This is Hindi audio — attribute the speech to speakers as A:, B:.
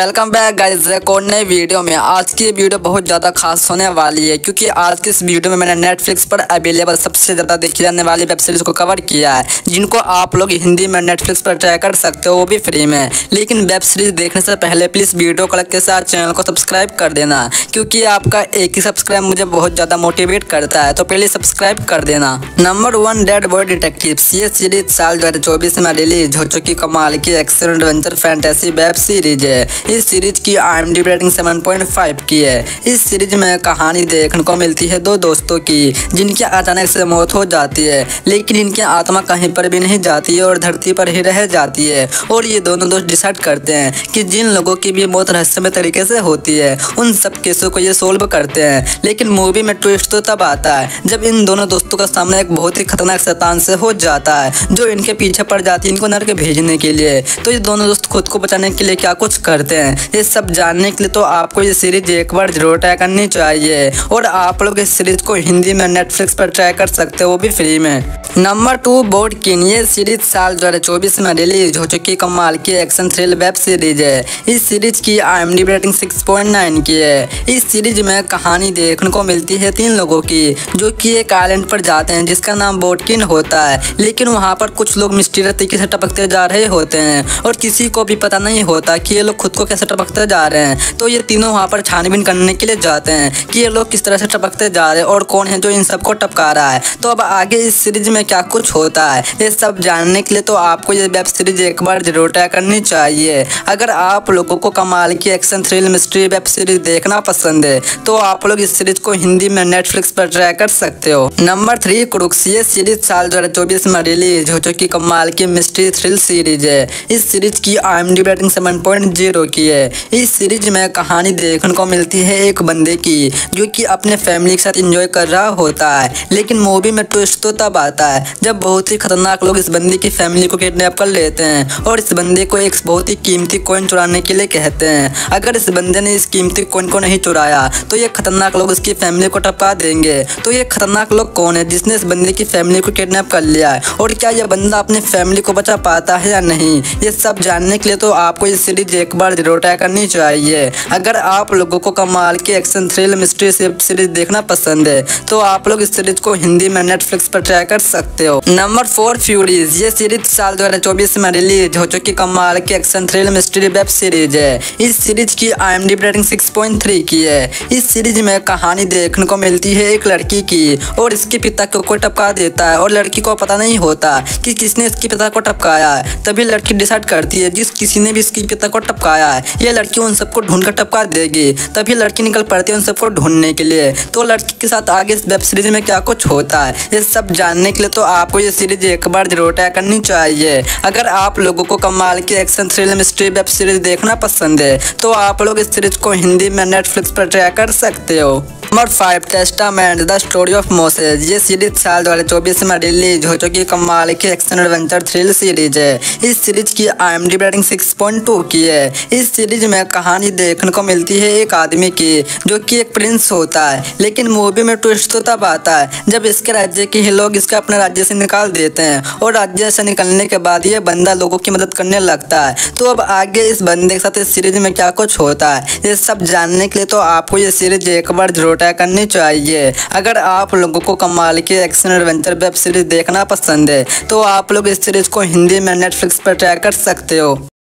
A: वेलकम बैक गाइस एक और नई वीडियो में। आज की वीडियो बहुत ज़्यादा खास होने वाली है क्योंकि आज की इस वीडियो में मैंने नेटफ्लिक्स पर अवेलेबल सबसे ज़्यादा देखी जाने वाली वेब सीरीज़ को कवर किया है, जिनको आप लोग हिंदी में नेटफ्लिक्स पर ट्राई कर सकते हो, वो भी फ्री में। लेकिन वेब सीरीज़ देखने से पहले प्लीज़ वीडियो को लाइक के साथ चैनल को सब्सक्राइब कर देना, क्योंकि आपका एक ही सब्सक्राइब मुझे बहुत ज़्यादा मोटिवेट करता है, तो पहले सब्सक्राइब कर देना। Number 1 dead body detectives. ये सीरीज साल 2024 में रिलीज हो चुकी कमाल की action adventure fantasy web series है। इस सीरीज की IMDb रेटिंग 7.5 की है। इस सीरीज में कहानी देखने को मिलती है दो दोस्तों की, जिनकी अचानक से मौत हो जाती है, लेकिन इनकी आत्मा कहीं पर भी नहीं जाती है और धरती पर ही रह जाती है। और ये दोनों दोस्त डिसाइड करते हैं कि जिन लोगों की भी मौत रहस्यमय तरीके से होती है, उन सब केसों को ये सोल्व करते हैं। लेकिन मूवी में ट्विस्ट तो तब आता है जब इन दोनों दोस्तों का सामना एक बहुत ही खतरनाक शैतान से हो जाता है, जो इनके पीछे पड़ जाती है इनको नरक भेजने के लिए। तो ये दोनों दोस्त खुद को बचाने के लिए क्या कुछ करते हैं, ये सब जानने के लिए तो आपको ये सीरीज एक बार जरूर ट्राई करनी चाहिए। और आप लोग इस सीरीज को हिंदी में नेटफ्लिक्स पर ट्राई कर सकते हो, वो भी फ्री में। Number 2 board king. ये सीरीज साल 2024 में रिलीज हो चुकी कमाल की एक्शन थ्रिल वेब सीरीज है। इस सीरीज की IMDb रेटिंग 6.9 की है। इस सीरीज में कहानी देखने को मिलती है 3 लोगों की, जो कि एक आइलैंड पर जाते हैं जिसका नाम बोर्ड किंग होता है। लेकिन वहाँ पर कुछ लोग मिस्टीरियस तरीके से टपकते जा रहे होते हैं और किसी को भी पता नहीं होता कि ये लोग खुद को कैसे टपकते जा रहे हैं। तो ये तीनों वहाँ पर छानबीन करने के लिए जाते हैं कि ये लोग किस तरह से टपकते जा रहे हैं और कौन है जो इन सबको टपका रहा है। तो अब आगे इस सीरीज में क्या कुछ होता है, ये सब जानने के लिए तो आपको ये वेब सीरीज एक बार जरूर ट्राई करनी चाहिए। अगर आप लोगों को कमाल की action thrill mystery web series देखना पसंद है, तो आप लोग इस सीरीज को हिंदी में नेटफ्लिक्स पर ट्राई कर सकते हो। Number 3 crooks. ये सीरीज साल 2024 में रिलीज हो चुकी कमाल की मिस्ट्री थ्रिल सीरीज है। इस सीरीज की IMDb रेटिंग 7.0 की है। इस सीरीज में कहानी देखने को मिलती है एक बंदे की, जो कि अपने फैमिली के साथ एंजॉय कर रहा होता है। लेकिन मूवी में ट्विस्ट तो तब आता है जब बहुत ही खतरनाक लोग इस बंदे की फैमिली को किडनैप कर लेते हैं और इस बंदे को एक बहुत ही कीमती कॉइन चुराने के लिए कहते हैं। अगर इस बंदे ने इस कीमती कॉइन को नहीं चुराया तो ये खतरनाक लोग उसकी फैमिली को टपका देंगे। तो ये खतरनाक लोग कौन है जिसने इस बंदे की फैमिली को किडनैप कर लिया है, और क्या यह बंदा अपने फैमिली को बचा पाता है या नहीं, ये सब जानने के लिए तो आपको ये सीरीज एक बार जरूर ट्राई करनी चाहिए। अगर आप लोगों को कमाल की एक्शन थ्रिल मिस्ट्री सीरीज देखना पसंद है, तो आप लोग इस सीरीज को हिंदी में नेटफ्लिक्स पर ट्राई कर सकते हो। Number 4 Furies. ये सीरीज साल 2024 में रिलीज हो चुकी कमाल की action thrill mystery web series है। इस सीरीज की IMDb रेटिंग 6.3 की है। इस सीरीज में कहानी देखने को मिलती है एक लड़की की, और इसके पिता को कोई टपका देता है और लड़की को पता नहीं होता कि किसने इसके पिता को टपकाया है। तभी लड़की डिसाइड करती है जिस किसी ने भी इसके पिता को टपकाया है, ये लड़की उन सबको ढूंढ कर टपका देगी। तभी लड़की निकल पड़ती है उन सबको ढूंढने के लिए। तो लड़की के साथ आगे इस वेब सीरीज में क्या कुछ होता है, ये सब जानने के लिए तो आपको ये सीरीज एक बार जरूर ट्राई करनी चाहिए। अगर आप लोगों को कमाल की action thrill mystery web series देखना पसंद है, तो आप लोग इस सीरीज को हिंदी में नेटफ्लिक्स पर ट्राई कर सकते हो। Number 5 testament the story of Moses. ये सीरीज साल 2024 में रिलीज हो चुकी कमाल की एक्शन एडवेंचर थ्रिल सीरीज है। इस सीरीज की IMDb रेटिंग 6.2 की है। इस सीरीज में कहानी देखने को मिलती है एक आदमी की, जो कि एक प्रिंस होता है। लेकिन मूवी में ट्विस्ट तो तब आता है जब इसके राज्य के ही लोग इसके अपने राज्य से निकाल देते हैं, और राज्य से निकलने के बाद ये बंदा लोगों की मदद करने लगता है। तो अब आगे इस बंदे के साथ इस सीरीज में क्या कुछ होता है, ये सब जानने के लिए तो आपको ये सीरीज एक बार जरूर ट्राई करनी चाहिए। अगर आप लोगों को कमाल की एक्शन एडवेंचर वेब सीरीज देखना पसंद है, तो आप लोग इस सीरीज को हिंदी में नेटफ्लिक्स पर ट्राई कर सकते हो।